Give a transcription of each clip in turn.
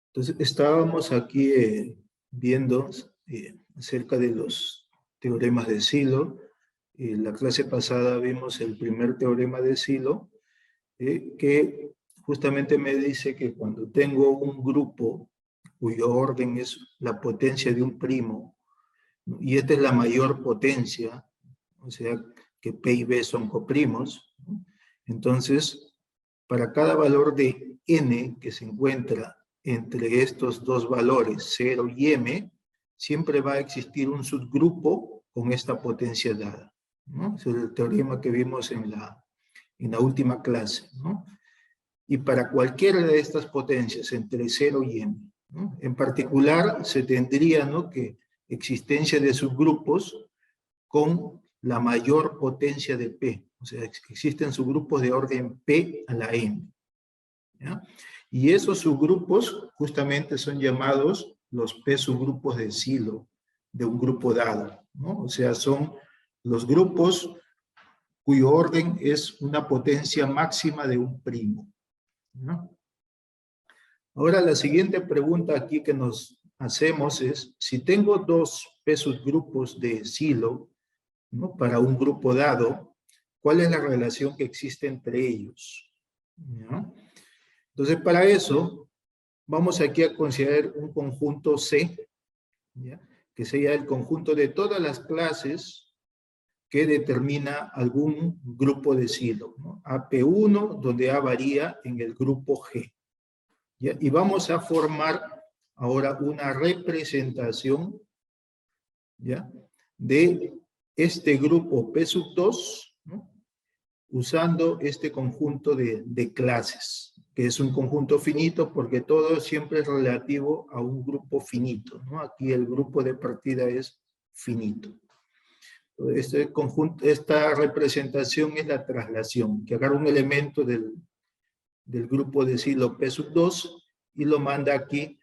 Entonces, estábamos aquí viendo acerca de los teoremas de Sylow. En la clase pasada vimos el primer teorema de Sylow, que justamente me dice que cuando tengo un grupo cuyo orden es la potencia de un primo, ¿no? Y esta es la mayor potencia, o sea, que P y B son coprimos, ¿no? Entonces, para cada valor de n que se encuentra entre estos dos valores, 0 y m, siempre va a existir un subgrupo con esta potencia dada, ¿no? Ese es el teorema que vimos en la última clase, ¿no? Y para cualquiera de estas potencias, entre 0 y m, ¿no? En particular, se tendría, ¿no?, que existencia de subgrupos con la mayor potencia de P. O sea, existen subgrupos de orden P a la m, ¿ya? Y esos subgrupos justamente son llamados los P subgrupos de Sylow, de un grupo dado, ¿no? O sea, son los grupos cuyo orden es una potencia máxima de un primo, ¿no? Ahora, la siguiente pregunta aquí que nos hacemos es, si tengo dos P subgrupos de Sylow, ¿no?, para un grupo dado, ¿cuál es la relación que existe entre ellos? ¿Ya? Entonces, para eso, vamos aquí a considerar un conjunto C, ¿ya?, que sería el conjunto de todas las clases que determina algún grupo de Sylow, ¿no? AP1, donde A varía en el grupo G, ¿ya? Y vamos a formar ahora una representación, ¿ya?, de este grupo P sub 2, ¿no?, usando este conjunto de clases, que es un conjunto finito porque todo siempre es relativo a un grupo finito, ¿no? Aquí el grupo de partida es finito. Este conjunto, esta representación es la traslación, que agarra un elemento del grupo de Sylow P sub 2 y lo manda aquí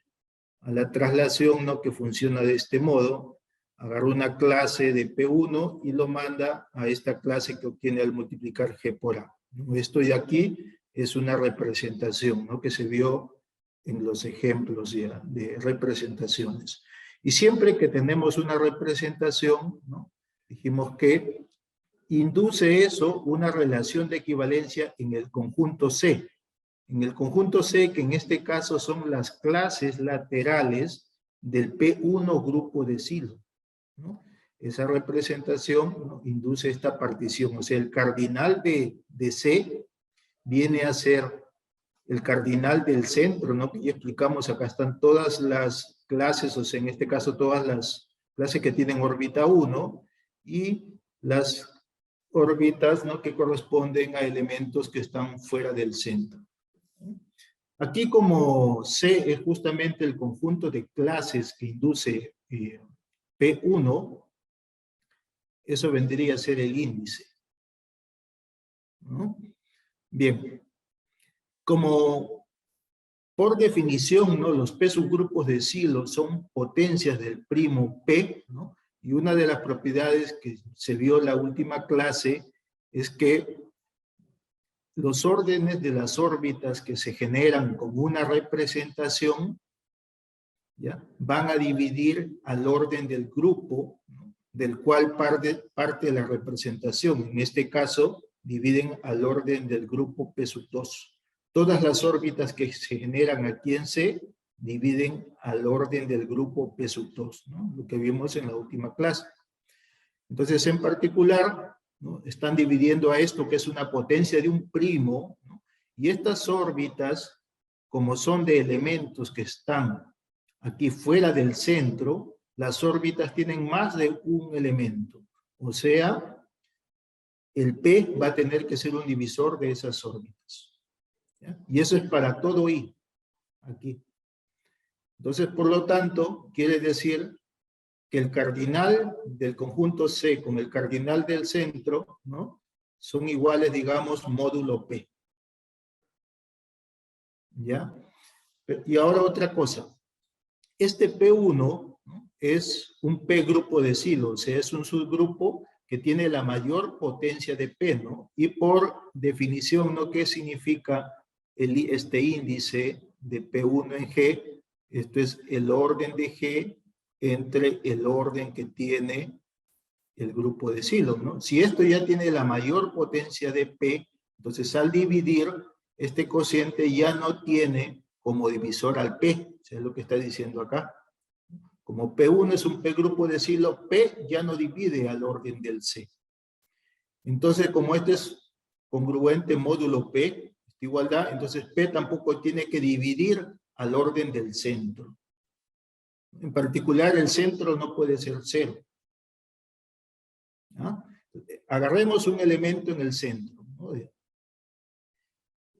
a la traslación, ¿no?, que funciona de este modo. Agarra una clase de P1 y lo manda a esta clase que obtiene al multiplicar G por A, ¿no? Esto de aquí es una representación, ¿no?, que se vio en los ejemplos ya de representaciones. Y siempre que tenemos una representación, ¿no?, dijimos que induce eso una relación de equivalencia en el conjunto C. En el conjunto C, que en este caso son las clases laterales del P1 grupo de Sylow, ¿no? Esa representación, ¿no?, induce esta partición. O sea, el cardinal de C viene a ser el cardinal del centro, ¿no?, que ya explicamos. Acá están todas las clases, o sea, en este caso todas las clases que tienen órbita 1 y las órbitas, ¿no?, que corresponden a elementos que están fuera del centro. Aquí, como C es justamente el conjunto de clases que induce P1, eso vendría a ser el índice, ¿no? Bien, como por definición, ¿no?, los P subgrupos de Sylow son potencias del primo P, ¿no? Y una de las propiedades que se vio en la última clase es que los órdenes de las órbitas que se generan con una representación, ¿ya?, van a dividir al orden del grupo, ¿no?, del cual parte la representación. En este caso, dividen al orden del grupo P sub 2. Todas las órbitas que se generan aquí en C dividen al orden del grupo P sub 2, ¿no?, lo que vimos en la última clase. Entonces, en particular, ¿no?, están dividiendo a esto que es una potencia de un primo, ¿no?, y estas órbitas, como son de elementos que están aquí fuera del centro, las órbitas tienen más de un elemento. O sea, el P va a tener que ser un divisor de esas órbitas, ¿ya? Y eso es para todo I, aquí. Entonces, por lo tanto, quiere decir que el cardinal del conjunto C con el cardinal del centro, ¿no?, son iguales, digamos, módulo P. ¿Ya? Y ahora otra cosa. Este P1, ¿no?, es un P grupo de Silo, o sea, es un subgrupo que tiene la mayor potencia de P, ¿no? Y por definición, ¿no?, ¿qué significa este índice de P1 en G? Esto es el orden de G entre el orden que tiene el grupo de Silo, ¿no? Si esto ya tiene la mayor potencia de P, entonces al dividir, este cociente ya no tiene como divisor al P, o sea, es lo que está diciendo acá. Como P1 es un P grupo de Silo, P ya no divide al orden del C. Entonces, como este es congruente módulo P, esta igualdad, entonces P tampoco tiene que dividir al orden del centro. En particular, el centro no puede ser 0. ¿Ah? Agarremos un elemento en el centro, ¿no?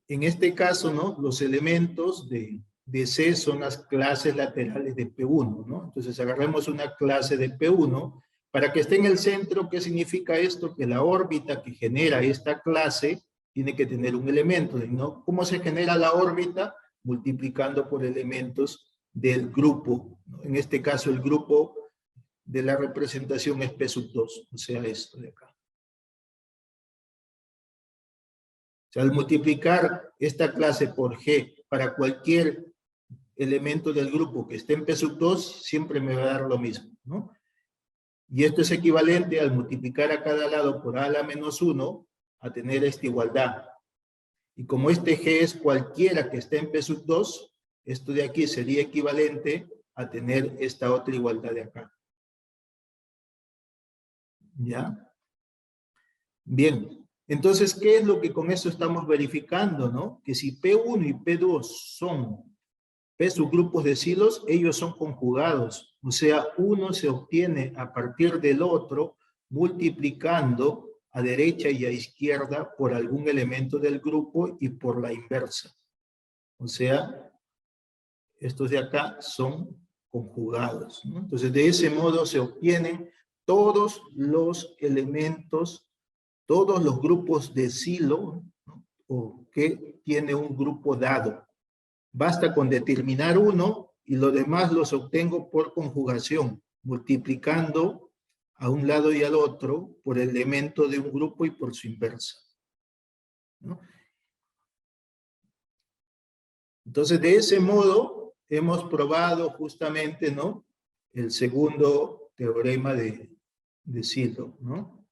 En este caso, ¿no?, los elementos de C son las clases laterales de P1, ¿no? Entonces agarremos una clase de P1 para que esté en el centro. ¿Qué significa esto? Que la órbita que genera esta clase tiene que tener un elemento, ¿no? ¿Cómo se genera la órbita? Multiplicando por elementos del grupo, ¿no? En este caso el grupo de la representación es P sub 2, o sea, esto de acá. O sea, al multiplicar esta clase por G para cualquier elemento del grupo que esté en P sub 2, siempre me va a dar lo mismo, ¿no? Y esto es equivalente al multiplicar a cada lado por a la menos 1 a tener esta igualdad. Y como este G es cualquiera que esté en P sub 2, esto de aquí sería equivalente a tener esta otra igualdad de acá. ¿Ya? Bien. Entonces, ¿qué es lo que con eso estamos verificando, no? Que si P1 y P2 son P subgrupos de Silos, ellos son conjugados. O sea, uno se obtiene a partir del otro multiplicando a derecha y a izquierda por algún elemento del grupo y por la inversa. O sea, estos de acá son conjugados, ¿no? Entonces, de ese modo se obtienen todos los elementos, todos los grupos de Silo, ¿no?, o que tiene un grupo dado. Basta con determinar uno y los demás los obtengo por conjugación, multiplicando a un lado y al otro por el elemento de un grupo y por su inversa, ¿no? Entonces, de ese modo, hemos probado justamente, ¿no?, el segundo teorema de Silo, ¿no?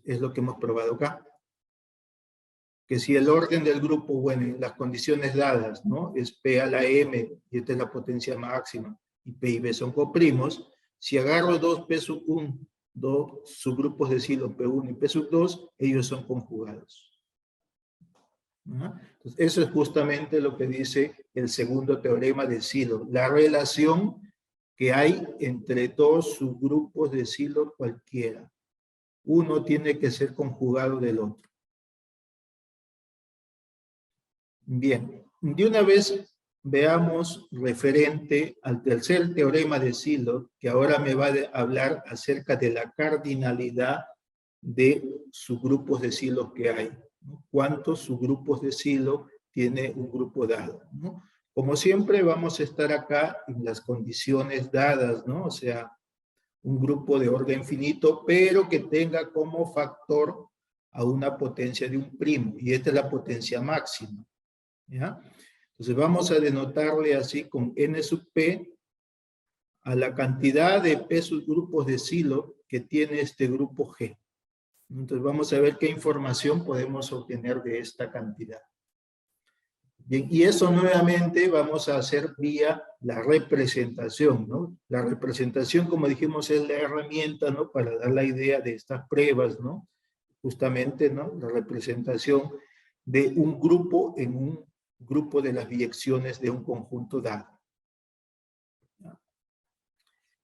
Es lo que hemos probado acá. Que si el orden del grupo, bueno, en las condiciones dadas, ¿no?, es P a la M, y esta es la potencia máxima, y P y B son coprimos, si agarro dos P sub 1, dos subgrupos de Silo P1 y P sub 2, ellos son conjugados. ¿Ah? Entonces, eso es justamente lo que dice el segundo teorema de Silo, la relación que hay entre dos subgrupos de Silo cualquiera. Uno tiene que ser conjugado del otro. Bien, de una vez veamos referente al tercer teorema de Silo, que ahora me va a hablar acerca de la cardinalidad de subgrupos de Silo que hay, ¿no? ¿Cuántos subgrupos de Silo tiene un grupo dado, ¿no? Como siempre vamos a estar acá en las condiciones dadas, ¿no? O sea, un grupo de orden finito, pero que tenga como factor a una potencia de un primo, y esta es la potencia máxima. ¿Ya? Entonces vamos a denotarle así con n sub p a la cantidad de p subgrupos de Silo que tiene este grupo G. Entonces vamos a ver qué información podemos obtener de esta cantidad. Bien, y eso nuevamente vamos a hacer vía la representación, ¿no? La representación, como dijimos, es la herramienta, ¿no?, para dar la idea de estas pruebas, ¿no? Justamente, ¿no?, la representación de un grupo en un grupo de las biyecciones de un conjunto dado.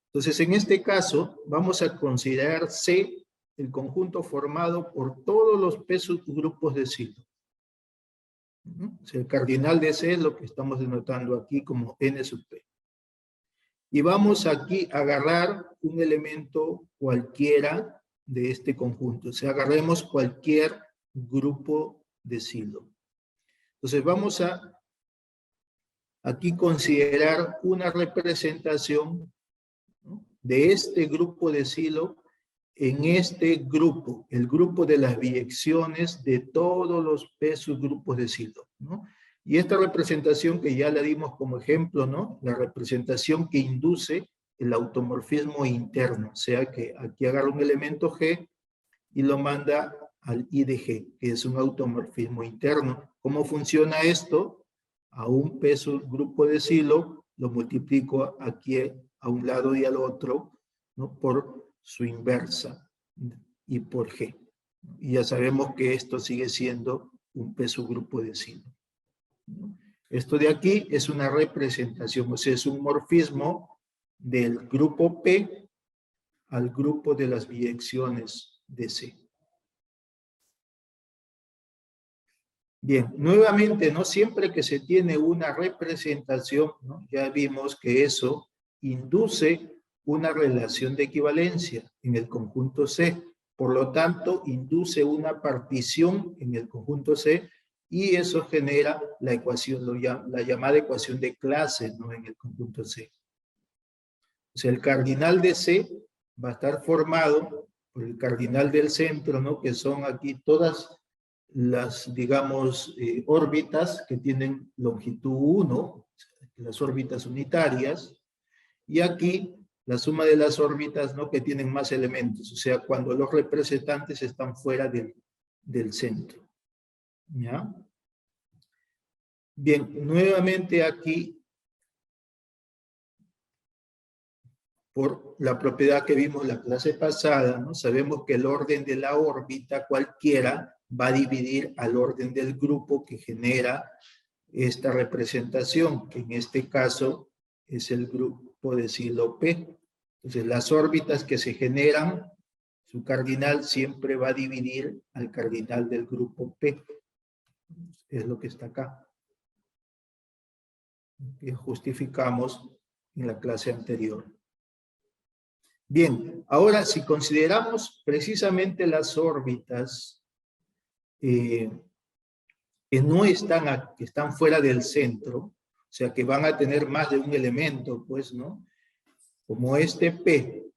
Entonces, en este caso, vamos a considerar C el conjunto formado por todos los P subgrupos de Silo. O sea, el cardinal de C es lo que estamos denotando aquí como N sub P. Y vamos aquí a agarrar un elemento cualquiera de este conjunto. O sea, agarremos cualquier grupo de Silo. Entonces vamos a aquí considerar una representación, ¿no?, de este grupo de Silo en este grupo, el grupo de las biyecciones de todos los P subgrupos de Silo, ¿no? Y esta representación que ya la dimos como ejemplo, ¿no?, la representación que induce el automorfismo interno, o sea que aquí agarra un elemento G y lo manda al I de G, que es un automorfismo interno. ¿Cómo funciona esto? A un P subgrupo de Silo lo multiplico aquí a un lado y al otro, ¿no?, por su inversa y por G. Y ya sabemos que esto sigue siendo un P subgrupo de Silo, ¿no? Esto de aquí es una representación, o sea, es un morfismo del grupo P al grupo de las biyecciones de C. Bien, nuevamente, ¿no?, siempre que se tiene una representación, ¿no?, ya vimos que eso induce una relación de equivalencia en el conjunto C. Por lo tanto, induce una partición en el conjunto C y eso genera la ecuación, la llamada ecuación de clase, ¿no?, en el conjunto C. O sea, el cardinal de C va a estar formado por el cardinal del centro, ¿no?, que son aquí todas las, digamos, órbitas que tienen longitud 1, las órbitas unitarias, y aquí la suma de las órbitas, ¿no?, que tienen más elementos, o sea, cuando los representantes están fuera del centro. ¿Ya? Bien, nuevamente aquí, por la propiedad que vimos la clase pasada, ¿no?, sabemos que el orden de la órbita cualquiera va a dividir al orden del grupo que genera esta representación, que en este caso es el grupo de Silo P. Entonces, las órbitas que se generan, su cardinal siempre va a dividir al cardinal del grupo P. Es lo que está acá, que justificamos en la clase anterior. Bien, ahora si consideramos precisamente las órbitas que no están, que están fuera del centro, o sea, que van a tener más de un elemento, pues, ¿no? Como este P,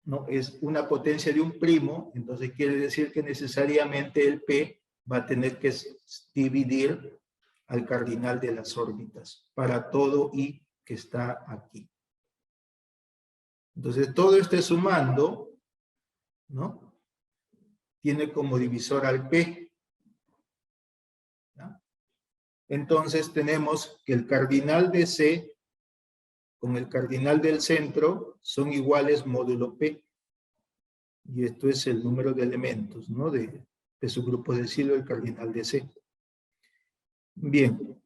¿no?, es una potencia de un primo, entonces quiere decir que necesariamente el P va a tener que dividir al cardinal de las órbitas para todo I que está aquí. Entonces, todo este sumando, ¿no?, tiene como divisor al P. ¿Ya? Entonces, tenemos que el cardinal de C con el cardinal del centro son iguales módulo P. Y esto es el número de elementos, ¿no?, de su grupo de Silo, el cardinal de C. Bien.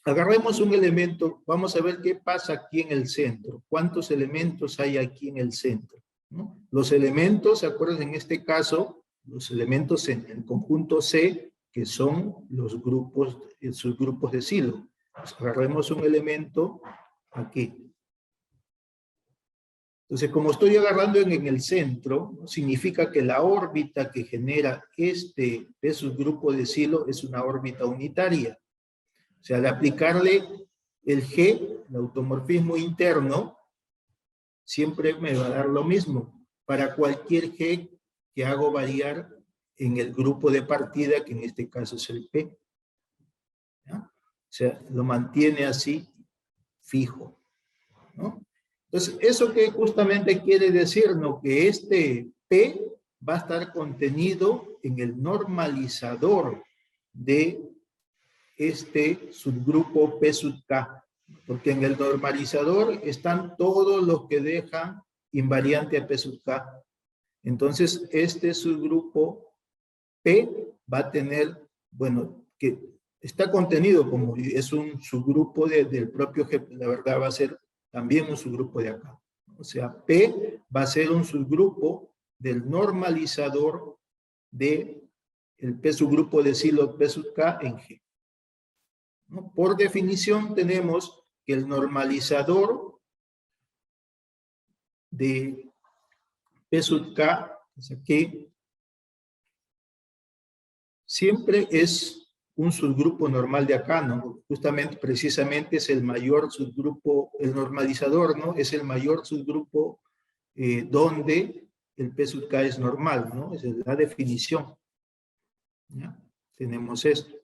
Agarremos un elemento, vamos a ver qué pasa aquí en el centro. ¿Cuántos elementos hay aquí en el centro? ¿No? Los elementos, ¿se acuerdan? En este caso, los elementos en el conjunto C, que son los grupos, sus grupos de Silo. Pues agarremos un elemento aquí. Entonces, como estoy agarrando en el centro, significa que la órbita que genera este subgrupo de Silo es una órbita unitaria. O sea, al aplicarle el G, el automorfismo interno, siempre me va a dar lo mismo para cualquier G que hago variar en el grupo de partida, que en este caso es el P. ¿Ya? O sea, lo mantiene así fijo, ¿no? Entonces, ¿eso qué justamente quiere decir? ¿No? Que este P va a estar contenido en el normalizador de este subgrupo P sub K, porque en el normalizador están todos los que dejan invariante a P sub K. Entonces, este subgrupo P va a tener, bueno, que está contenido como es un subgrupo del propio G, la verdad va a ser también un subgrupo de acá. O sea, P va a ser un subgrupo del normalizador de el P subgrupo de Silo P sub K en G. ¿No? Por definición tenemos que el normalizador de P sub K Entonces aquí siempre es un subgrupo normal de acá, ¿no? Justamente, precisamente es el mayor subgrupo, el normalizador, ¿no? Es el mayor subgrupo donde el P sub K es normal, ¿no? Esa es la definición. ¿Ya? Tenemos esto.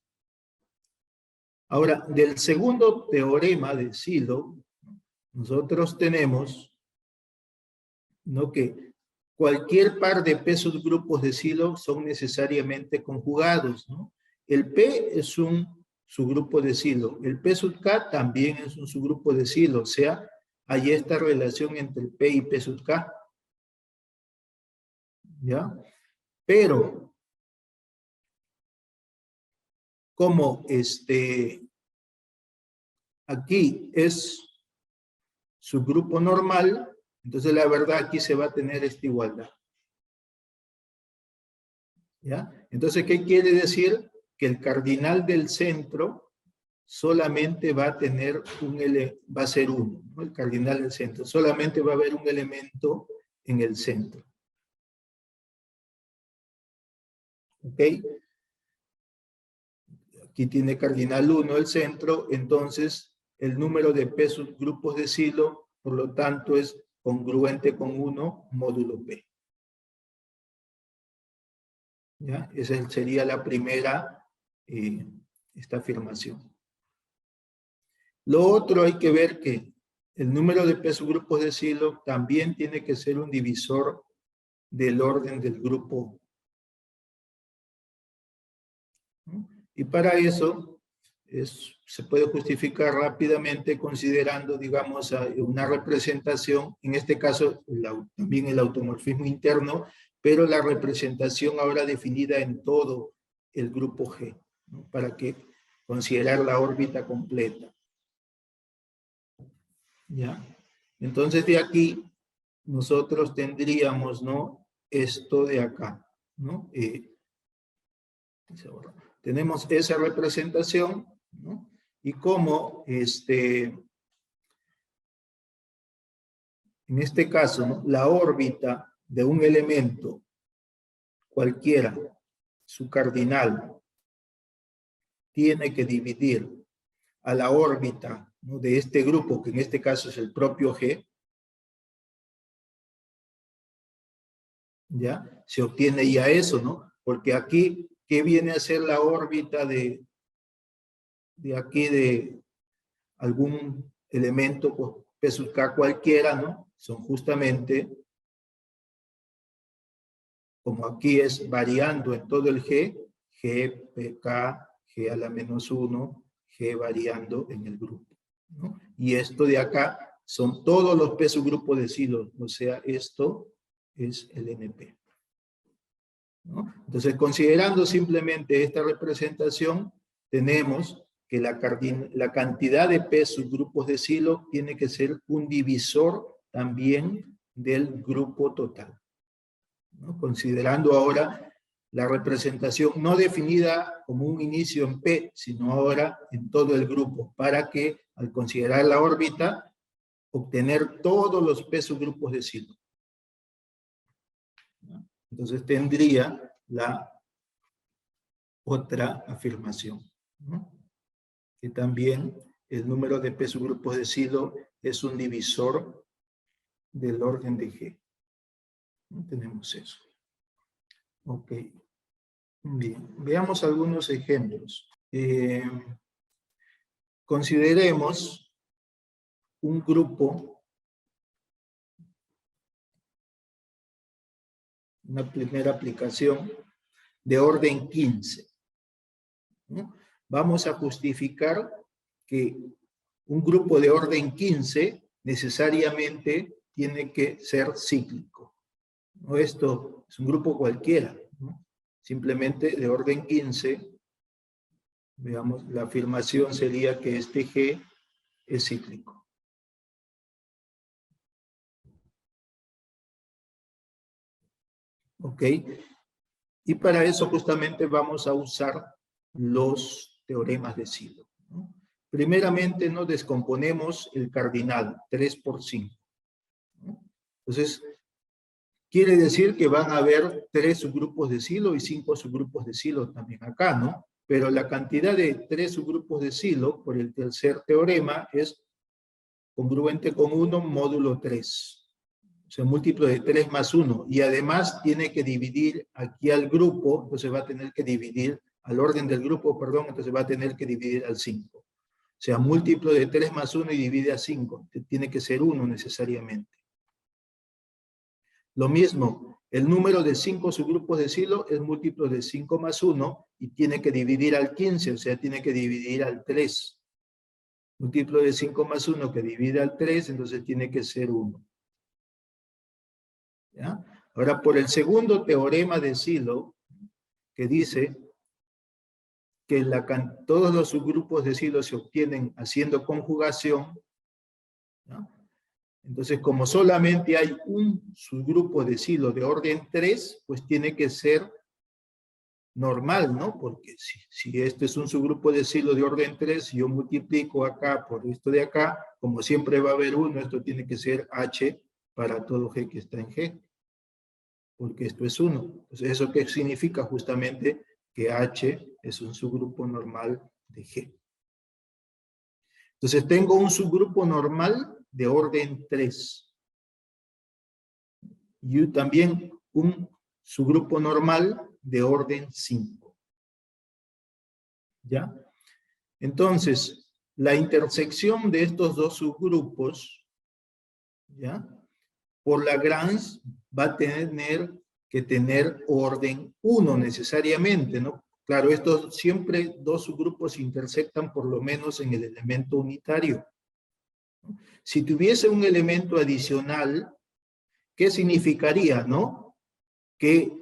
Ahora, del segundo teorema de Sylow, nosotros tenemos, ¿no?, que cualquier par de P subgrupos de Sylow son necesariamente conjugados, ¿no? El P es un subgrupo de Sylow, el P sub K también es un subgrupo de Sylow, o sea, hay esta relación entre el P y P sub K. ¿Ya? Pero, como aquí es subgrupo normal, entonces la verdad aquí se va a tener esta igualdad. ¿Ya? Entonces, ¿qué quiere decir? Que el cardinal del centro solamente va a tener va a ser 1, ¿no? El cardinal del centro. Solamente va a haber un elemento en el centro. ¿Ok? Aquí tiene cardinal 1 el centro, entonces el número de P subgrupos de Sylow, por lo tanto, es congruente con 1 módulo P. ¿Ya? Esa sería la primera, esta afirmación. Lo otro, hay que ver que el número de P subgrupos de Sylow también tiene que ser un divisor del orden del grupo. ¿No? Y para eso se puede justificar rápidamente considerando, digamos, una representación, en este caso también el automorfismo interno, pero la representación ahora definida en todo el grupo G, ¿no? Para que considerar la órbita completa. ¿Ya? Entonces de aquí nosotros tendríamos, ¿no?, esto de acá, ¿no? Tenemos esa representación, ¿no? Y como en este caso, ¿no?, la órbita de un elemento cualquiera, su cardinal, tiene que dividir a la órbita, ¿no?, de este grupo, que en este caso es el propio G, ¿ya? Se obtiene ya eso, ¿no? Porque aquí, ¿qué viene a ser la órbita de aquí de algún elemento, pues, P sub K cualquiera, ¿no? Son justamente, como aquí es variando en todo el G, G, P, K, G a la menos 1, G variando en el grupo, ¿no? Y esto de acá son todos los P subgrupos de Sylow, o sea, esto es el NP. ¿No? Entonces, considerando simplemente esta representación, tenemos que la cantidad de P subgrupos de Sylow tiene que ser un divisor también del grupo total, ¿no? Considerando ahora la representación no definida como un inicio en P, sino ahora en todo el grupo, para que al considerar la órbita, obtener todos los P subgrupos de Sylow. ¿No? Entonces tendría la otra afirmación, ¿no?, que también el número de P subgrupos de Sylow es un divisor del orden de G. ¿No? Tenemos eso. Ok. Bien, veamos algunos ejemplos. Consideremos un grupo, una primera aplicación de orden 15. ¿No? Vamos a justificar que un grupo de orden 15 necesariamente tiene que ser cíclico. ¿No? Esto es un grupo cualquiera, ¿no? Simplemente de orden 15, veamos, la afirmación sería que este G es cíclico. ¿Ok? Y para eso justamente vamos a usar los teoremas de Sylow, ¿no? Primeramente, nos descomponemos el cardinal, 3 por 5. ¿No? Entonces, quiere decir que van a haber 3 subgrupos de silo y 5 subgrupos de silo también acá, ¿no? Pero la cantidad de 3 subgrupos de silo por el tercer teorema es congruente con 1 módulo 3. O sea, múltiplo de 3 más 1. Y además tiene que dividir aquí al grupo, entonces va a tener que dividir, al orden del grupo, perdón, entonces va a tener que dividir al 5. O sea, múltiplo de 3 más 1 y divide a 5. Tiene que ser 1 necesariamente. Lo mismo, el número de 5 subgrupos de silo es múltiplo de 5 más 1 y tiene que dividir al 15, o sea, tiene que dividir al 3. Múltiplo de 5 más 1 que divide al 3, entonces tiene que ser 1. ¿Ya? Ahora, por el segundo teorema de Silo, que dice que todos los subgrupos de Silo se obtienen haciendo conjugación, ¿no? Entonces, como solamente hay un subgrupo de Silo de orden 3, pues tiene que ser normal, ¿no? Porque si este es un subgrupo de Silo de orden 3, si yo multiplico acá por esto de acá, como siempre va a haber 1, esto tiene que ser H para todo G que está en G, porque esto es 1. Entonces, ¿eso qué significa? Justamente que H es un subgrupo normal de G. Entonces, tengo un subgrupo normal de orden 3. Y también un subgrupo normal de orden 5. ¿Ya? Entonces, la intersección de estos dos subgrupos, ¿ya? Por Lagrange va a tener que tener orden 1 necesariamente, ¿no? Claro, estos siempre dos subgrupos intersectan por lo menos en el elemento unitario. Si tuviese un elemento adicional, ¿qué significaría, no? Que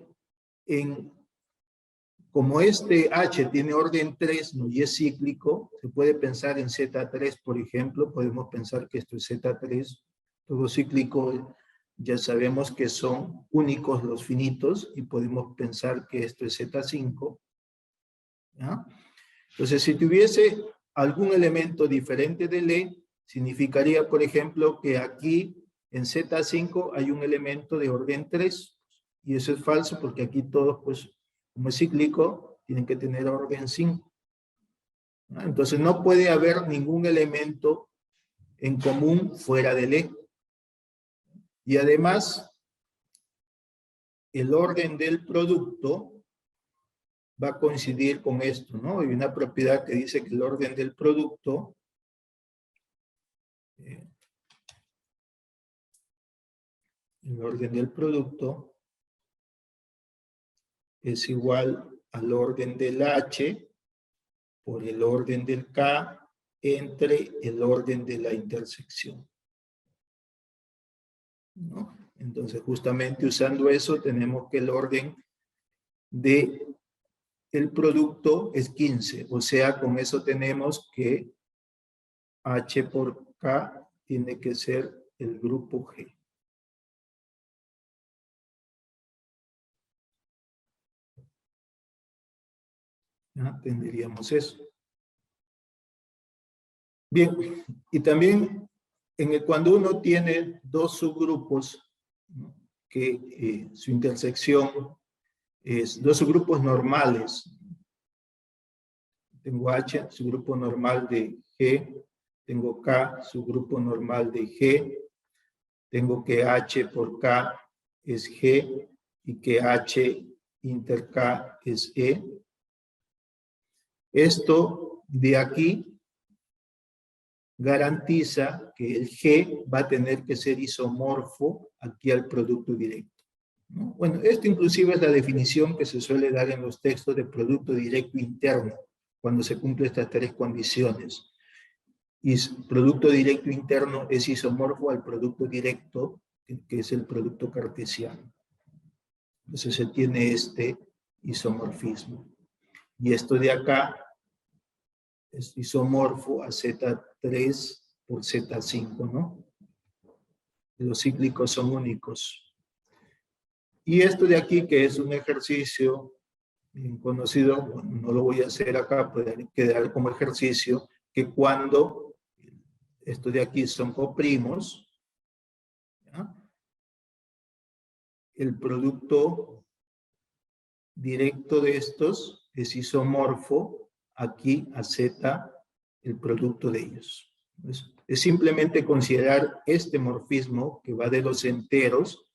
como este H tiene orden 3, ¿no? Y es cíclico, se puede pensar en Z3, por ejemplo, podemos pensar que esto es Z3, todo cíclico, ya sabemos que son únicos los finitos, y podemos pensar que esto es Z5, ¿ya? Entonces, si tuviese algún elemento diferente del E, significaría, por ejemplo, que aquí en Z5 hay un elemento de orden 3, y eso es falso porque aquí todos, pues, como es cíclico, tienen que tener orden 5. ¿No? Entonces no puede haber ningún elemento en común fuera del E. Y además, el orden del producto va a coincidir con esto, ¿no? Hay una propiedad que dice que el orden del producto es igual al orden del H por el orden del K entre el orden de la intersección, ¿no? Entonces, justamente usando eso, tenemos que el orden de el producto es 15. O sea, con eso tenemos que H por K tiene que ser el grupo G. ¿Ya? Tendríamos eso. Bien, y también cuando uno tiene dos subgrupos, ¿no? Que su intersección es dos subgrupos normales. Tengo H, subgrupo normal de G, tengo K, subgrupo normal de G, tengo que H por K es G y que H inter K es E. Esto de aquí garantiza que el G va a tener que ser isomorfo aquí al producto directo, ¿no? Bueno, esto inclusive es la definición que se suele dar en los textos de producto directo interno, cuando se cumplen estas tres condiciones. Y producto directo interno es isomorfo al producto directo, que es el producto cartesiano. Entonces se tiene este isomorfismo. Y esto de acá es isomorfo a Z3 por Z5, ¿no? Los cíclicos son únicos. Y esto de aquí, que es un ejercicio bien conocido, bueno, no lo voy a hacer acá, puede quedar como ejercicio, que cuando estos de aquí son coprimos, ¿ya? el producto directo de estos es isomorfo aquí a Z, el producto de ellos. Es simplemente considerar este morfismo que va de los enteros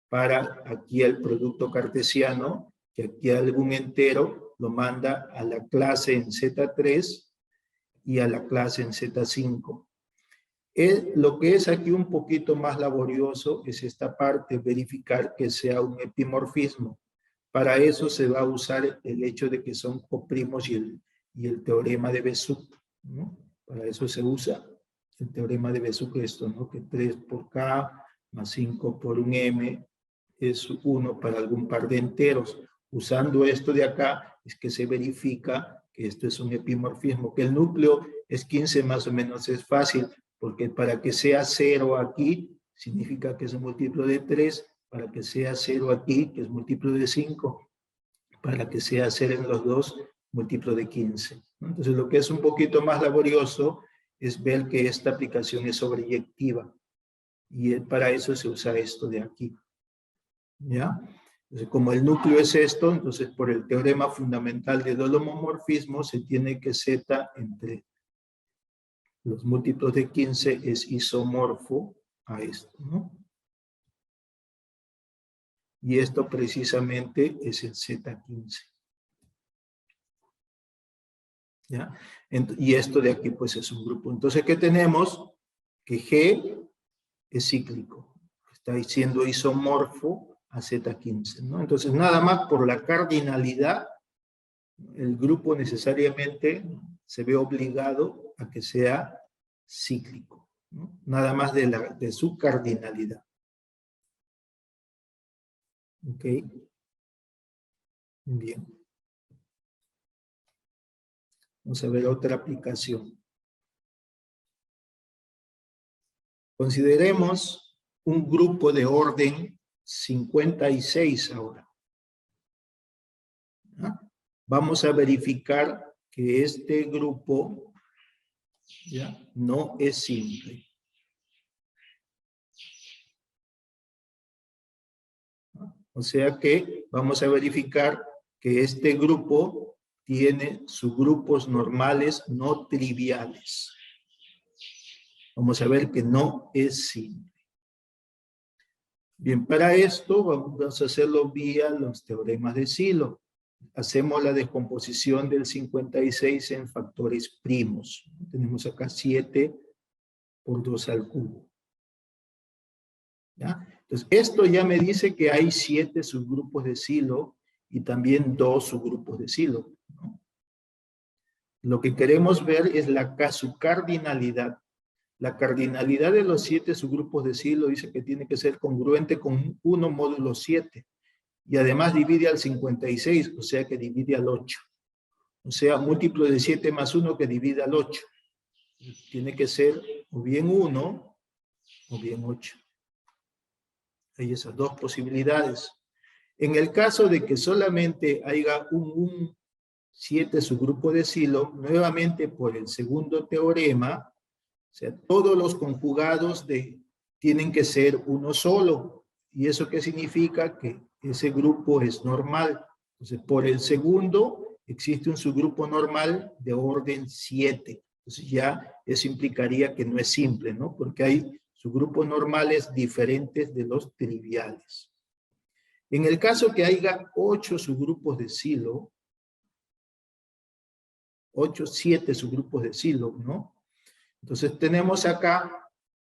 para aquí al producto cartesiano, que aquí algún entero lo manda a la clase en Z3 y a la clase en Z5. Lo que es aquí un poquito más laborioso es esta parte, verificar que sea un epimorfismo. Para eso se va a usar el hecho de que son coprimos y el teorema de Bezout, ¿no? Para eso se usa el teorema de Bezout, esto, ¿no? Que 3 por K más 5 por un M es 1 para algún par de enteros. Usando esto de acá es que se verifica que esto es un epimorfismo, que el núcleo es 15 más o menos es fácil, porque para que sea 0 aquí, significa que es un múltiplo de 3, para que sea 0 aquí, que es múltiplo de 5, para que sea 0 en los dos, múltiplo de 15. Entonces, lo que es un poquito más laborioso es ver que esta aplicación es sobreyectiva, y para eso se usa esto de aquí. ¿Ya? Entonces, como el núcleo es esto, entonces por el teorema fundamental del holomorfismo se tiene que Z entre los múltiplos de 15 es isomorfo a esto, ¿no? Y esto precisamente es el Z15. ¿Ya? Y esto de aquí pues es un grupo. Entonces, ¿qué tenemos? Que G es cíclico. Está siendo isomorfo a Z15, ¿no? Entonces, nada más por la cardinalidad, el grupo necesariamente se ve obligado a que sea cíclico, ¿no? Nada más de su cardinalidad. ¿Ok? Bien. Vamos a ver otra aplicación. Consideremos un grupo de orden 56 ahora. ¿Ah? Vamos a verificar que este grupo ¿ya? No es simple. O sea que vamos a verificar que este grupo tiene subgrupos normales no triviales. Vamos a ver que no es simple. Bien, para esto vamos a hacerlo vía los teoremas de Sylow. Hacemos la descomposición del 56 en factores primos. Tenemos acá 7 por 2 al cubo. ¿Ya? Entonces, esto ya me dice que hay 7 subgrupos de Sylow y también 2 subgrupos de Sylow, ¿no? Lo que queremos ver es su cardinalidad. La cardinalidad de los 7 subgrupos de Sylow dice que tiene que ser congruente con 1 módulo 7. Y además divide al 56, o sea que divide al 8. O sea, múltiplo de 7 más 1 que divide al 8. Tiene que ser o bien 1 o bien 8. Hay esas dos posibilidades. En el caso de que solamente haya un 7 subgrupo de Sylow, nuevamente por el segundo teorema, o sea, todos los conjugados tienen que ser uno solo. ¿Y eso qué significa? Que ese grupo es normal. Entonces, por el segundo, existe un subgrupo normal de orden 7. Entonces, ya eso implicaría que no es simple, ¿no? Porque hay subgrupos normales diferentes de los triviales. En el caso que haya 8 subgrupos de Sylow, 7 subgrupos de Sylow, ¿no? Entonces tenemos acá,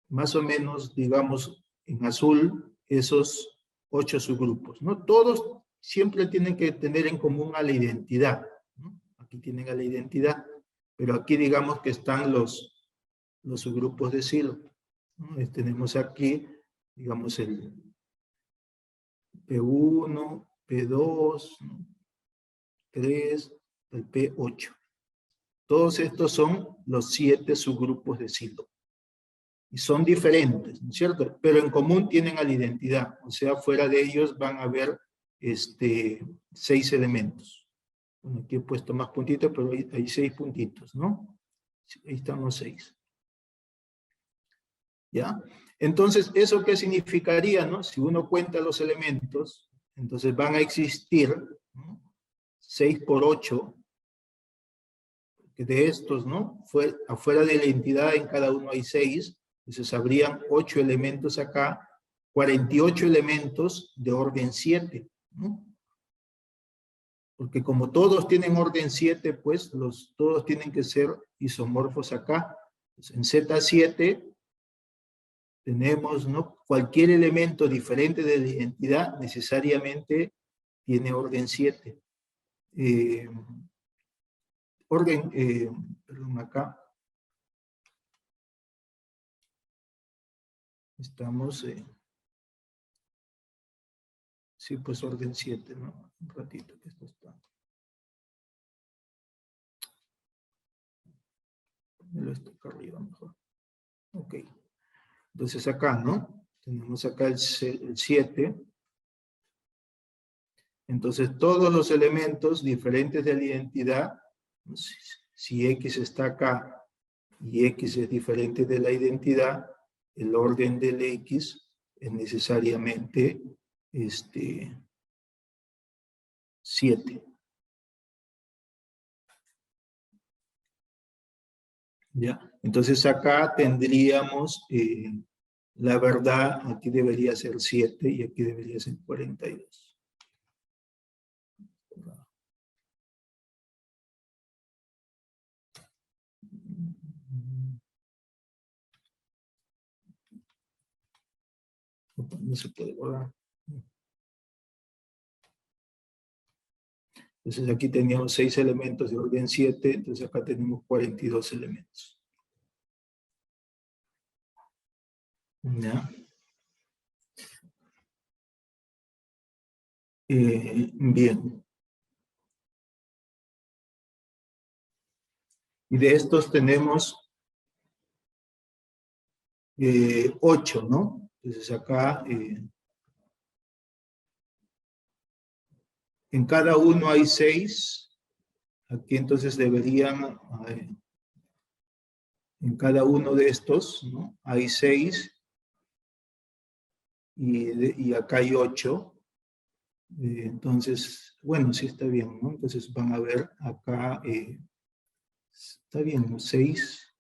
más o menos, digamos, en azul, esos 8 subgrupos, ¿no? Todos siempre tienen que tener en común a la identidad, ¿no? Aquí tienen a la identidad, pero aquí digamos que están los subgrupos de Sylow, ¿no? Tenemos aquí, digamos, el P1, P2, ¿no? 3, el P8. Todos estos son los 7 subgrupos de Sylow. Y son diferentes, ¿no es cierto? Pero en común tienen a la identidad. O sea, fuera de ellos van a haber 6 elementos. Bueno, aquí he puesto más puntitos, pero hay 6 puntitos, ¿no? Ahí están los 6. ¿Ya? Entonces, ¿eso qué significaría, no? Si uno cuenta los elementos, entonces van a existir, ¿no? 6 por 8, que de estos, ¿no? Afuera de la entidad en cada uno hay 6, entonces habrían 8 elementos acá, 48 elementos de orden 7, ¿no? Porque como todos tienen orden 7, pues todos tienen que ser isomorfos acá. Pues en Z7 tenemos, ¿no? Cualquier elemento diferente de la identidad necesariamente tiene orden 7. Perdón, acá. Estamos, sí, pues orden 7, ¿no? Un ratito que esto está. Ponelo esto acá arriba mejor. Ok. Entonces acá, ¿no? Tenemos acá el 7. Entonces todos los elementos diferentes de la identidad, si X está acá y X es diferente de la identidad, el orden del X es necesariamente 7. ¿Ya? Entonces acá tendríamos, la verdad, aquí debería ser 7 y aquí debería ser 42. No se puede borrar. Entonces aquí teníamos 6 elementos de orden 7, entonces acá tenemos 42 elementos. ¿Ya? Bien. Y de estos tenemos 8, ¿no? Entonces acá en cada uno hay 6. Aquí entonces deberían, en cada uno de estos, ¿no? Hay 6 y acá hay 8. Entonces, bueno, sí está bien, ¿no? Entonces van a ver acá, está bien, ¿no? 6.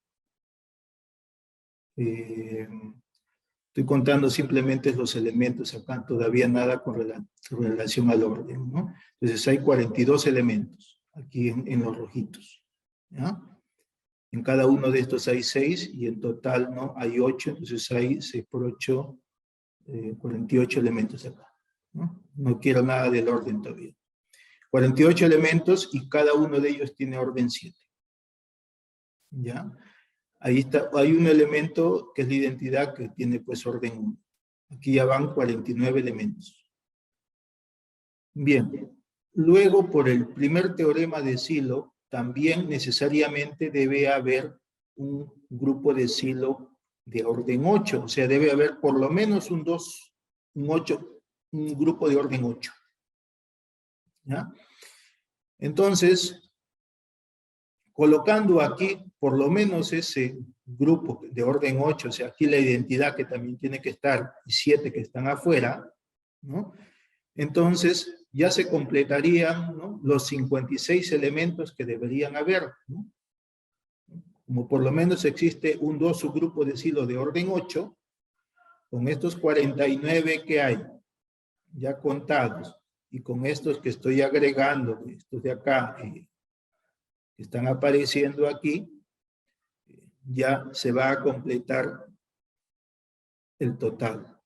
Estoy contando simplemente los elementos acá, todavía nada con relación al orden, ¿no? Entonces hay 42 elementos aquí en los rojitos, ¿ya? En cada uno de estos hay 6 y en total, ¿no? Hay 8, entonces hay 6 por 8, 48 elementos acá, ¿no? No quiero nada del orden todavía. 48 elementos y cada uno de ellos tiene orden 7, ¿ya? Ahí está, hay un elemento que es la identidad que tiene pues orden 1. Aquí ya van 49 elementos. Bien, luego por el primer teorema de Sylow, también necesariamente debe haber un grupo de Sylow de orden 8, o sea, debe haber por lo menos un 8, un grupo de orden 8. ¿Ya? Entonces, colocando aquí por lo menos ese grupo de orden 8, o sea, aquí la identidad que también tiene que estar, y 7 que están afuera, ¿no? Entonces, ya se completarían, ¿no? Los 56 elementos que deberían haber, ¿no? Como por lo menos existe un subgrupo de Sylow de orden 8, con estos 49 que hay, ya contados, y con estos que estoy agregando, estos de acá, que están apareciendo aquí, ya se va a completar el total,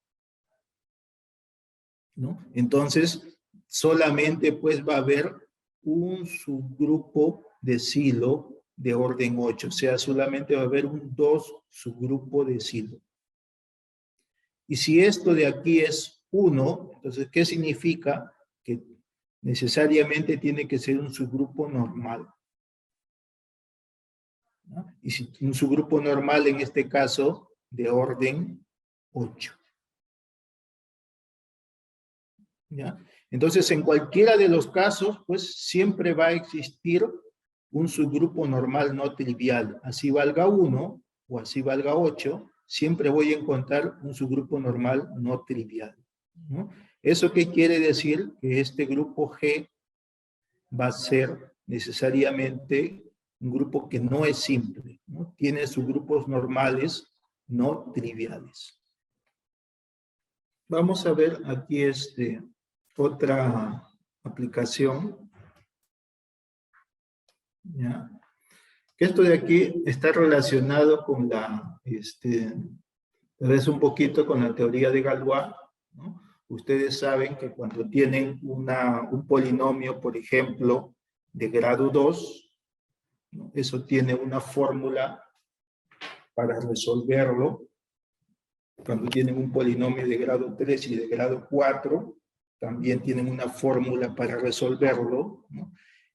¿no? Entonces, solamente pues va a haber un subgrupo de Sylow de orden 8, o sea, solamente va a haber un subgrupo de Sylow. Y si esto de aquí es 1, entonces, ¿qué significa? Que necesariamente tiene que ser un subgrupo normal, ¿no? Y si un subgrupo normal, en este caso, de orden 8. ¿Ya? Entonces, en cualquiera de los casos, pues siempre va a existir un subgrupo normal no trivial. Así valga 1 o así valga 8, siempre voy a encontrar un subgrupo normal no trivial, ¿no? ¿Eso qué quiere decir? Que este grupo G va a ser necesariamente un grupo que no es simple, ¿no? Tiene subgrupos normales no triviales. Vamos a ver aquí otra aplicación, ¿ya? Que esto de aquí está relacionado con tal vez un poquito con la teoría de Galois, ¿no? Ustedes saben que cuando tienen un polinomio, por ejemplo, de grado 2, ¿no? Eso tiene una fórmula para resolverlo. Cuando tienen un polinomio de grado 3 y de grado 4, también tienen una fórmula para resolverlo, ¿no?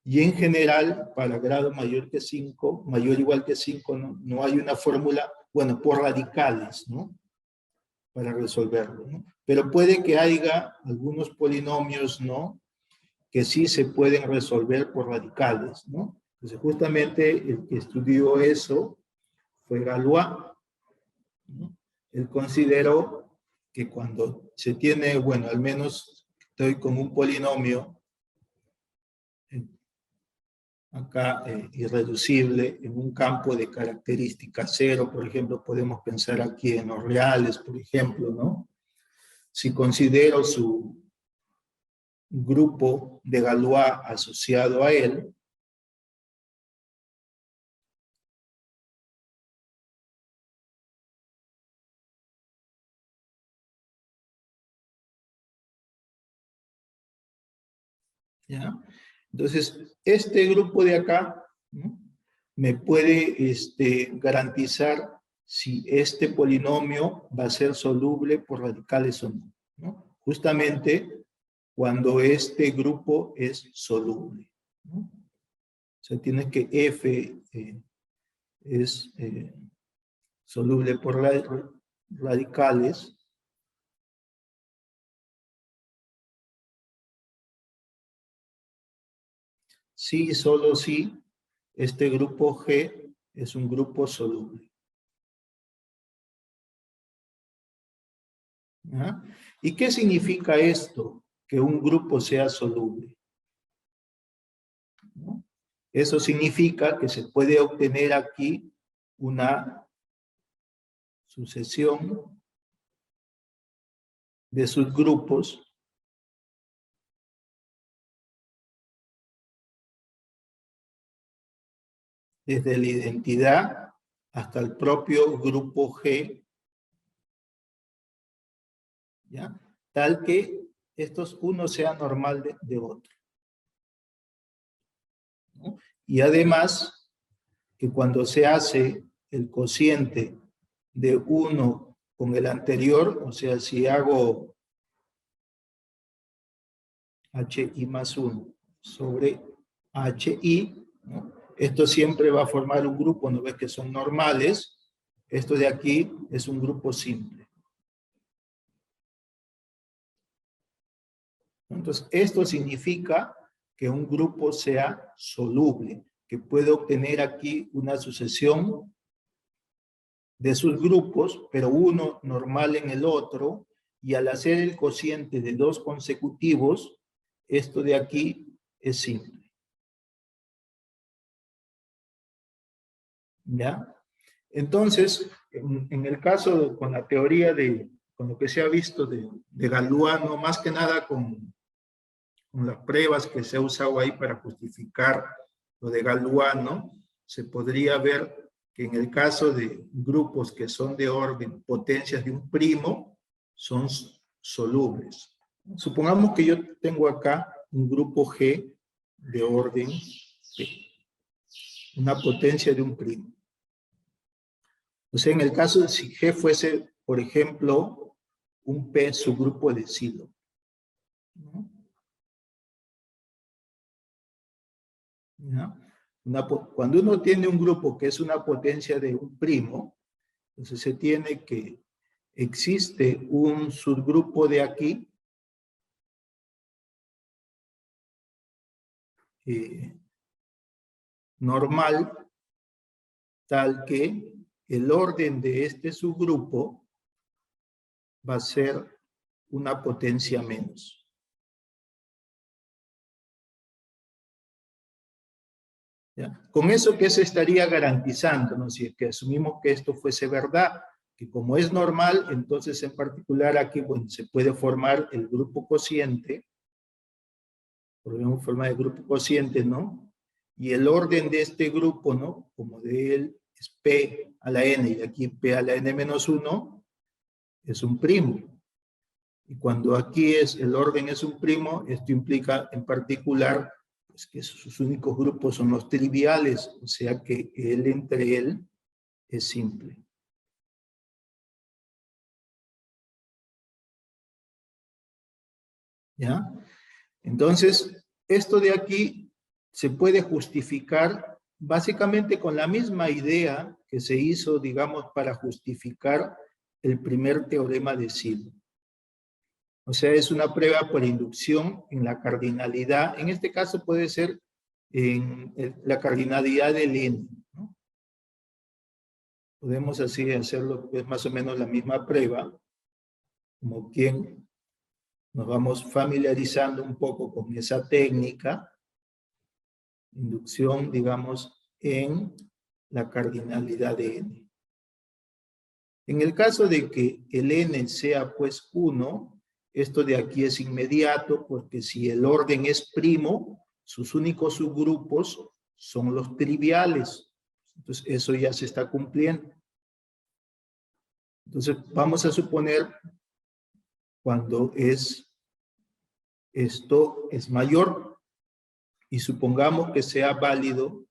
Y en general, para grado mayor que 5, mayor o igual que 5, no hay una fórmula, bueno, por radicales, ¿no? Para resolverlo, ¿no? Pero puede que haya algunos polinomios, ¿no? Que sí se pueden resolver por radicales, ¿no? Entonces, justamente el que estudió eso fue Galois, ¿no? Él consideró que cuando se tiene, bueno, al menos estoy con un polinomio acá irreducible en un campo de característica cero, por ejemplo, podemos pensar aquí en los reales, por ejemplo, ¿no? Si considero su grupo de Galois asociado a él, ¿ya? Entonces, este grupo de acá, ¿no? Me puede garantizar si este polinomio va a ser soluble por radicales o no, ¿no? Justamente cuando este grupo es soluble, ¿no? O sea, tienes que F es soluble por radicales. Sí, solo si este grupo G es un grupo soluble. ¿Ya? ¿Y qué significa esto? Que un grupo sea soluble, ¿no? Eso significa que se puede obtener aquí una sucesión de subgrupos desde la identidad hasta el propio grupo G, ¿ya? Tal que estos uno sea normal de otro, ¿no? Y además, que cuando se hace el cociente de uno con el anterior, o sea, si hago HI más 1 sobre HI, ¿no? Esto siempre va a formar un grupo, ¿no ves que son normales? Esto de aquí es un grupo simple. Entonces, esto significa que un grupo sea soluble, que puede obtener aquí una sucesión de sus grupos, pero uno normal en el otro, y al hacer el cociente de dos consecutivos, esto de aquí es simple. ¿Ya? Entonces, en el caso con la teoría con lo que se ha visto de Galois, no más que nada con las pruebas que se ha usado ahí para justificar lo de Galois, ¿no? Se podría ver que en el caso de grupos que son de orden potencias de un primo, son solubles. Supongamos que yo tengo acá un grupo G de orden P, una potencia de un primo. O sea, en el caso de si G fuese, por ejemplo, un P subgrupo de Silo, ¿no? ¿Ya? Cuando uno tiene un grupo que es una potencia de un primo, entonces se tiene que existe un subgrupo de aquí normal, tal que el orden de este subgrupo va a ser una potencia menos. ¿Ya? Con eso, ¿qué se estaría garantizando, ¿no? Si es que asumimos que esto fuese verdad, que como es normal, entonces en particular aquí, bueno, se puede formar el grupo cociente, podemos formar el grupo cociente, ¿no? Y el orden de este grupo, ¿no? Como de él es P a la N, y aquí P a la N menos 1, es un primo. Y cuando aquí el orden es un primo, esto implica en particular pues, que sus únicos grupos son los triviales, o sea que el entre él es simple. ¿Ya? Entonces, esto de aquí se puede justificar básicamente con la misma idea que se hizo, digamos, para justificar el primer teorema de Silo. O sea, es una prueba por inducción en la cardinalidad. En este caso puede ser en la cardinalidad del N, ¿no? Podemos así hacerlo, es más o menos la misma prueba, como quien nos vamos familiarizando un poco con esa técnica, inducción, digamos, en la cardinalidad de N. En el caso de que el N sea pues 1, esto de aquí es inmediato, porque si el orden es primo, sus únicos subgrupos son los triviales. Entonces, eso ya se está cumpliendo. Entonces, vamos a suponer cuando esto es mayor, y supongamos que sea válido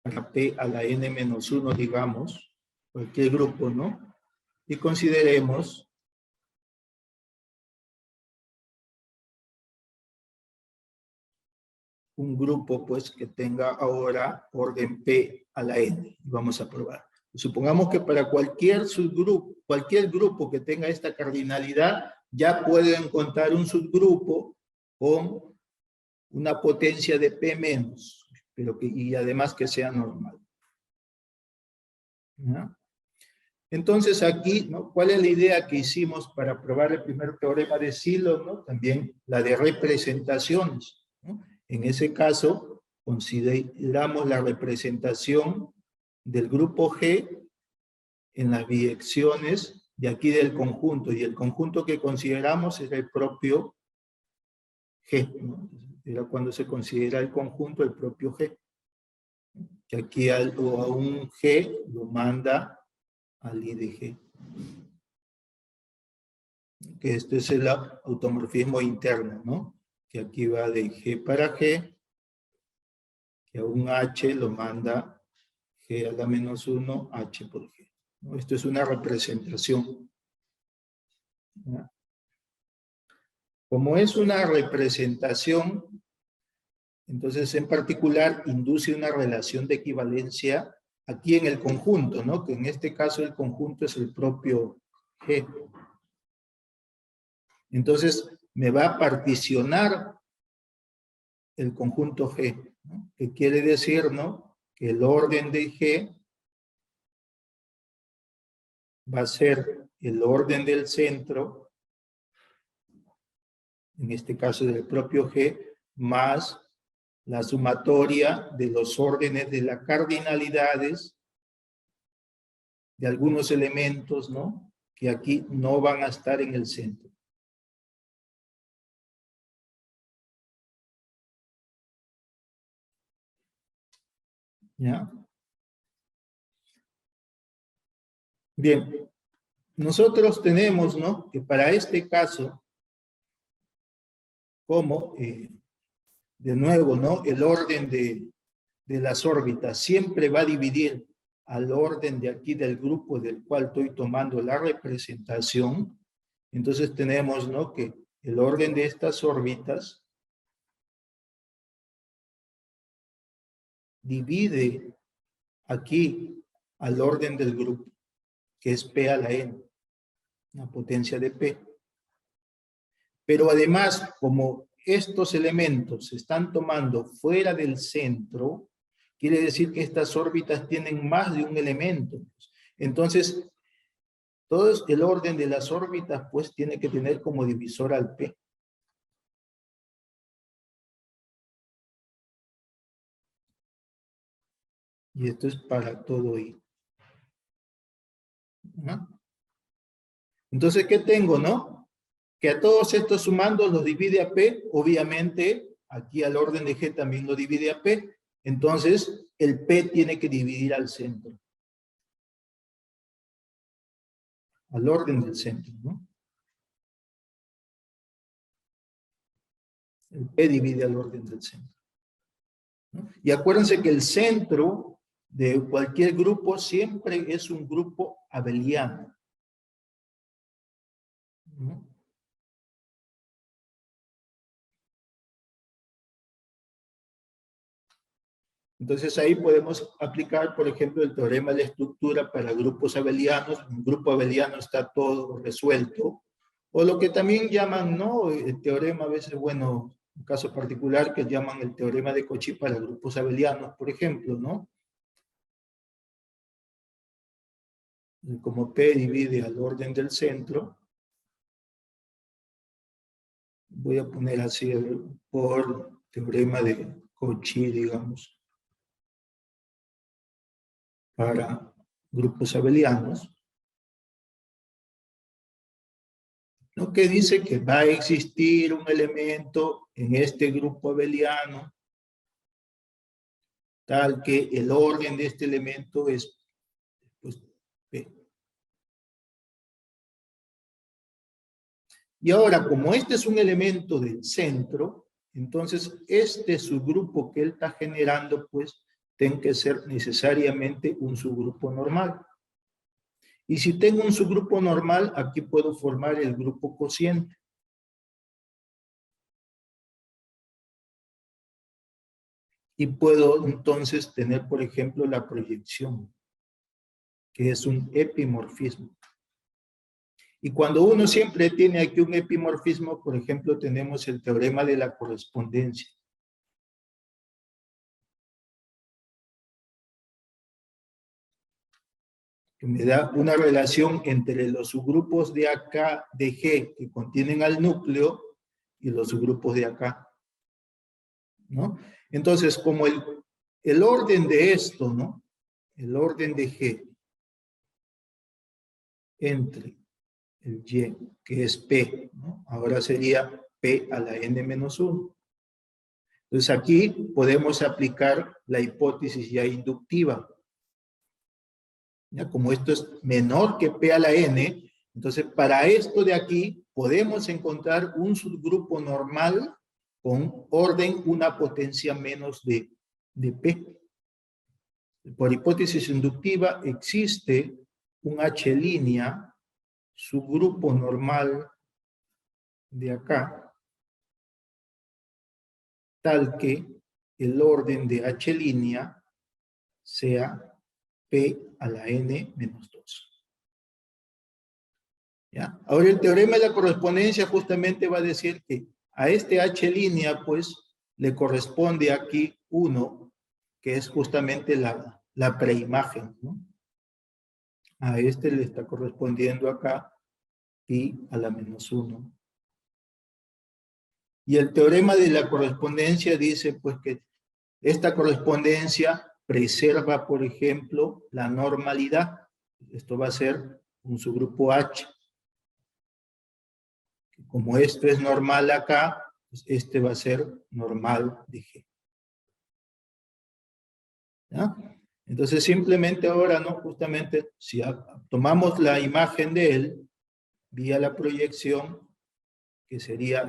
para P a la N menos 1, digamos, cualquier grupo, ¿no? Y consideremos un grupo pues que tenga ahora orden P a la N. Vamos a probar. Supongamos que para cualquier subgrupo, cualquier grupo que tenga esta cardinalidad, ya puedo encontrar un subgrupo con una potencia de P menos, pero y además que sea normal. ¿Ya? Entonces aquí, ¿no? ¿Cuál es la idea que hicimos para probar el primer teorema de Silo, ¿no? También la de representaciones, ¿no? En ese caso, consideramos la representación del grupo G en las biyecciones de aquí del conjunto, y el conjunto que consideramos es el propio G, ¿no? Era cuando se considera el conjunto el propio G, que aquí a un G lo manda al I de G. Que esto es el automorfismo interno, ¿no? Que aquí va de G para G, que a un H lo manda G a la menos 1, H por G, ¿no? Esto es una representación, ¿no? Como es una representación, entonces en particular induce una relación de equivalencia aquí en el conjunto, ¿no? Que en este caso el conjunto es el propio G. Entonces me va a particionar el conjunto G, ¿no? Que quiere decir, ¿no? Que el orden de G va a ser el orden del centro, en este caso del propio G, más la sumatoria de los órdenes de las cardinalidades de algunos elementos, ¿no? Que aquí no van a estar en el centro. ¿Ya? Bien, nosotros tenemos, ¿no? Que para este caso, como, de nuevo, ¿no? El orden de las órbitas siempre va a dividir al orden de aquí del grupo del cual estoy tomando la representación. Entonces tenemos, ¿no? Que el orden de estas órbitas divide aquí al orden del grupo, que es P a la N, una potencia de P. Pero además, como estos elementos se están tomando fuera del centro, Quiere decir que estas órbitas tienen más de un elemento. Entonces, todo el orden de las órbitas, pues, tiene que tener como divisor al P. Y esto es para todo I. ¿No? Entonces, ¿qué tengo, no? Que a todos estos sumandos los divide a P, obviamente, aquí al orden de G también lo divide a P, entonces el P tiene que dividir al centro. Al orden del centro, ¿no? El P divide al orden del centro, ¿no? Y acuérdense que el centro de cualquier grupo siempre es un grupo abeliano, ¿no? Entonces ahí podemos aplicar, por ejemplo, el teorema de estructura para grupos abelianos. Un grupo abeliano está todo resuelto. O lo que también llaman, ¿no? El teorema a veces, bueno, un caso particular que llaman el teorema de Cauchy para grupos abelianos, por ejemplo, ¿no? Como P divide al orden del centro, voy a poner así por teorema de Cauchy, digamos, para grupos abelianos, ¿no? Que dice que va a existir un elemento en este grupo abeliano tal que el orden de este elemento es, pues, P. Y ahora, como este es un elemento del centro, entonces este subgrupo que él está generando, pues, tiene que ser necesariamente un subgrupo normal. Y si tengo un subgrupo normal, aquí puedo formar el grupo cociente. Y puedo entonces tener, por ejemplo, la proyección, que es un epimorfismo. Y cuando uno siempre tiene aquí un epimorfismo, por ejemplo, tenemos el teorema de la correspondencia. Que me da una relación entre los subgrupos de acá, de G, que contienen al núcleo, y los subgrupos de acá, ¿no? Entonces, como el orden de esto, ¿no? El orden de G entre el Y, que es P, ¿no? Ahora sería P a la n-1. Entonces aquí podemos aplicar la hipótesis ya inductiva. ¿Ya? Como esto es menor que P a la n, entonces para esto de aquí podemos encontrar un subgrupo normal con orden una potencia menos de P. Por hipótesis inductiva existe un H' subgrupo normal de acá, tal que el orden de H' sea P a la n-2. ¿Ya? Ahora el teorema de la correspondencia justamente va a decir que a este H', pues, le corresponde aquí 1, que es justamente la preimagen, ¿no? A este le está correspondiendo acá pi a la -1. Y el teorema de la correspondencia dice, pues, que esta correspondencia preserva, por ejemplo, la normalidad. Esto va a ser un subgrupo H. Como esto es normal acá, pues este va a ser normal de G. ¿Ya? Entonces simplemente ahora, ¿no? Justamente, si tomamos la imagen de él, vía la proyección, que sería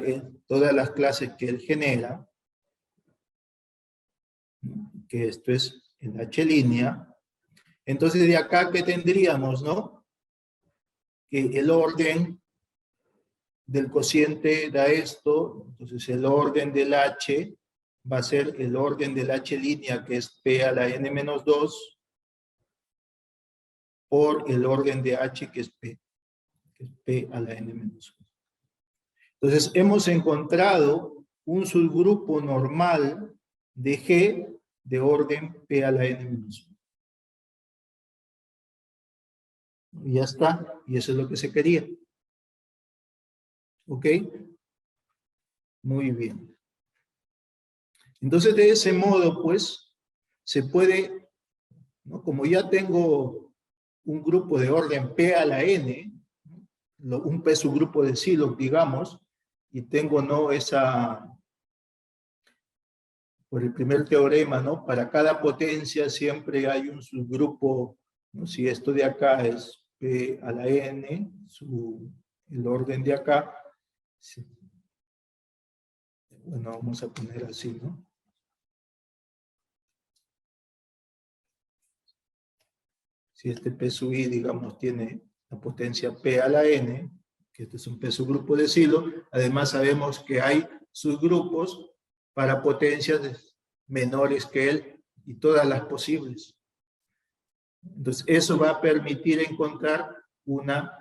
todas las clases que él genera, ¿no? Que esto es el H'. Entonces de acá, ¿qué tendríamos, no? Que el orden del cociente da esto, entonces el orden del H va a ser el orden del H', que es P a la n-2, por el orden de H, que es P a la n-1. Entonces hemos encontrado un subgrupo normal de G de orden P a la n-1. Y ya está, y eso es lo que se quería. ¿Ok? Muy bien. Entonces, de ese modo, pues, se puede, ¿no? Como ya tengo un grupo de orden P a la n, un P subgrupo de Sylow, digamos, y tengo, ¿no? Por el primer teorema, ¿no? Para cada potencia siempre hay un subgrupo, ¿no? Si esto de acá es P a la n, el orden de acá, sí. Bueno, vamos a poner así, ¿no? Si este P sub i, digamos, tiene la potencia P a la n, que este es un P subgrupo de Sylow, además sabemos que hay subgrupos para potencias menores que él, y todas las posibles. Entonces, eso va a permitir encontrar una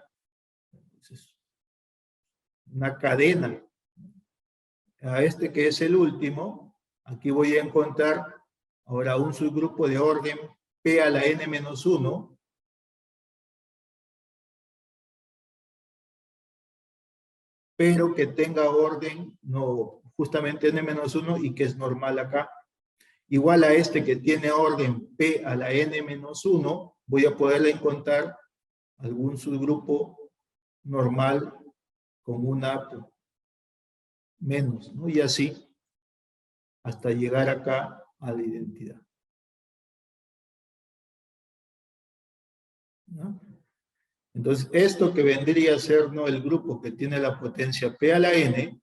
cadena. A este que es el último, aquí voy a encontrar ahora un subgrupo de orden P a la n-1, pero que tenga orden, no, justamente n-1 y que es normal acá. Igual a este que tiene orden P a la n-1, voy a poderle encontrar algún subgrupo normal con una menos, ¿no? Y así, hasta llegar acá a la identidad. ¿No? Entonces, esto que vendría a ser, ¿no?, el grupo que tiene la potencia P a la n,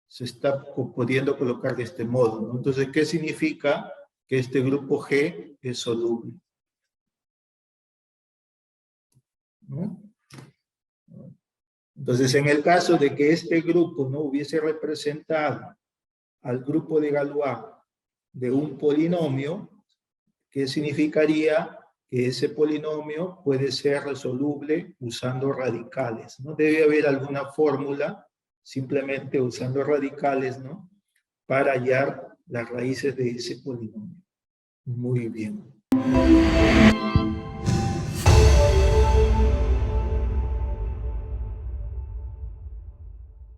se está pudiendo colocar de este modo, ¿no? Entonces, ¿qué significa? Que este grupo G es soluble, ¿no? Entonces, en el caso de que este grupo no hubiese representado al grupo de Galois de un polinomio, ¿qué significaría? Que ese polinomio puede ser resoluble usando radicales, ¿no? Debe haber alguna fórmula, simplemente usando radicales, ¿no?, para hallar las raíces de ese polinomio. Muy bien.